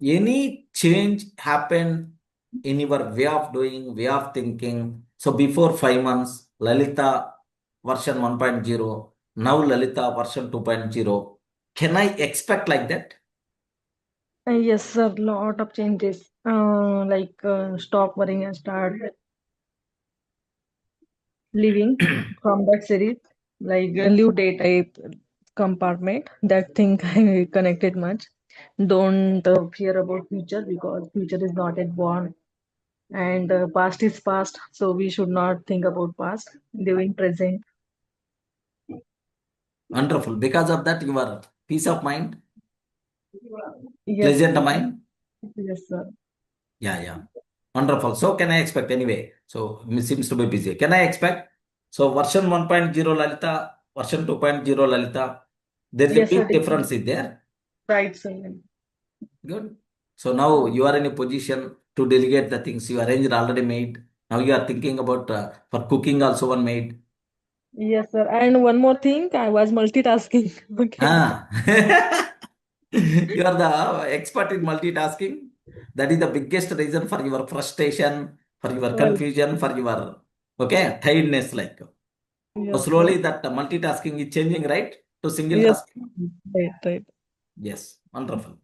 any change happened in your way of doing, way of thinking? So before 5 months, Lalita version 1.0, now Lalita version 2.0. Can I expect like that? Yes, sir. Lot of changes. Stop worrying and start living from that series. Like a leave day type compartment. That thing I connected much. Don't fear about future because future is not yet born and past is past. So we should not think about past. Living present. Wonderful. Because of that, your peace of mind, Yes, pleasant mind. yes, sir. Yeah, yeah. Wonderful. So can I expect anyway? So seems to be busy. Can I expect? So version 1.0 Lalita, version 2.0 Lalita, there is a Yes, sir. big difference is there. Right, sir. Good. So now you are in a position to delegate the things you arranged already made. Now you are thinking about for cooking also one made. Yes, sir. And one more thing, I was multitasking. Okay. Ah. You are the expert in multitasking. That is the biggest reason for your frustration, for your Right. confusion, for your tiredness. Like so Yes, sir. slowly that multitasking is changing, right? To single Yes. task. Right, right. Yes, wonderful.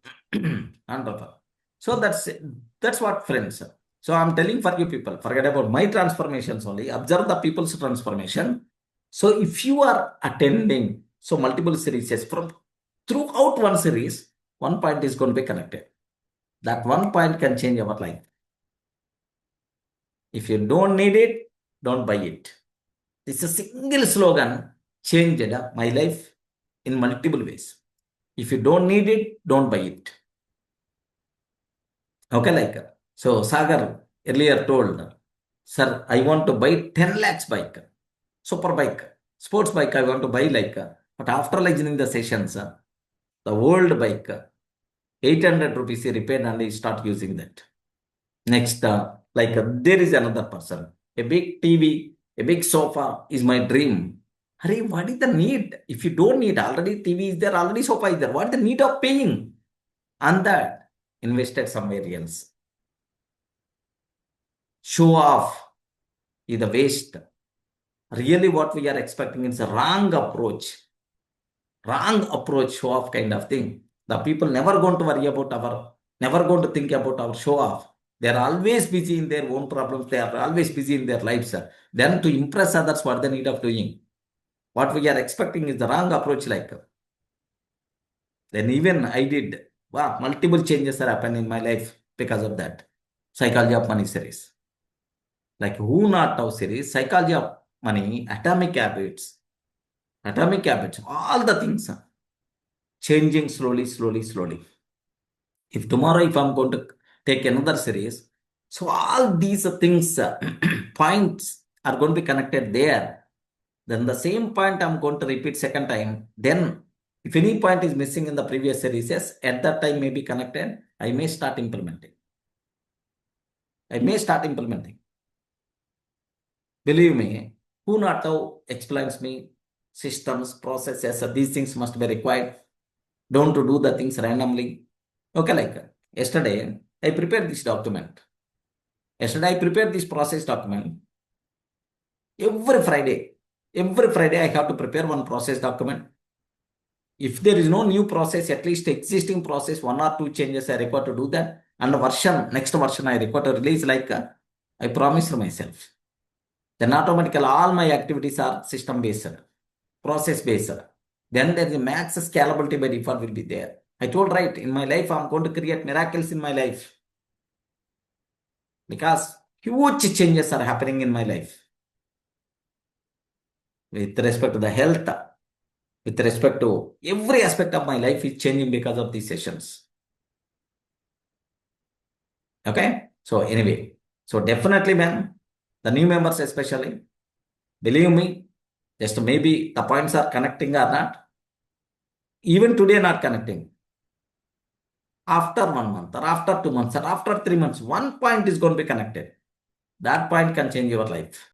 Wonderful. So that's what friends. So I'm telling for you people, forget about my transformations only. Observe the people's transformation. So if you are attending so multiple series from throughout one series, one point is going to be connected. That one point can change our life. If you don't need it, don't buy it. It's a single slogan changed my life in multiple ways. If you don't need it, don't buy it. Okay, like so Sagar earlier told, sir, I want to buy 10 lakhs bike, super bike, sports bike I want to buy like, but after listening the sessions, the old bike, 800 rupees he repaired and he start using that. Next, there is another person, a big TV, a big sofa is my dream. Hurry, what is the need? If you don't need, already TV is there, already sofa is there. What is the need of paying? And that invested somewhere else. Show off is the waste. Really, what we are expecting is a wrong approach, show off kind of thing. The people never going to worry about never going to think about our show off. They are always busy in their own problems. They are always busy in their lives. Then to impress others, what the need of doing? What we are expecting is the wrong approach. Like then even I did. Wow, multiple changes are happening in my life because of that. Psychology of money series. Like who not now series, psychology of money, atomic habits, all the things are changing slowly, slowly, slowly. If tomorrow, if I'm going to take another series, so all these things, points are going to be connected there. Then the same point I'm going to repeat second time. Then if any point is missing in the previous series, yes, at that time may be connected. I may start implementing. I may start implementing. Believe me, who not now explains me systems, processes, these things must be required. Don't to do the things randomly. Okay, like yesterday, I prepared this document. Yesterday, I prepared this process document. Every Friday, I have to prepare one process document. If there is no new process, at least existing process, one or two changes I require to do that. And next version I require to release like I promised myself. Then automatically all my activities are system based, process based. Then there is a max scalability by default will be there. I told right in my life I'm going to create miracles in my life because huge changes are happening in my life with respect to the health, with respect to every aspect of my life is changing because of these sessions. Okay. So anyway, so definitely, man, the new members especially, believe me, just maybe the points are connecting or not. Even today, not connecting. After 1 month or after 2 months or after 3 months, one point is going to be connected. That point can change your life.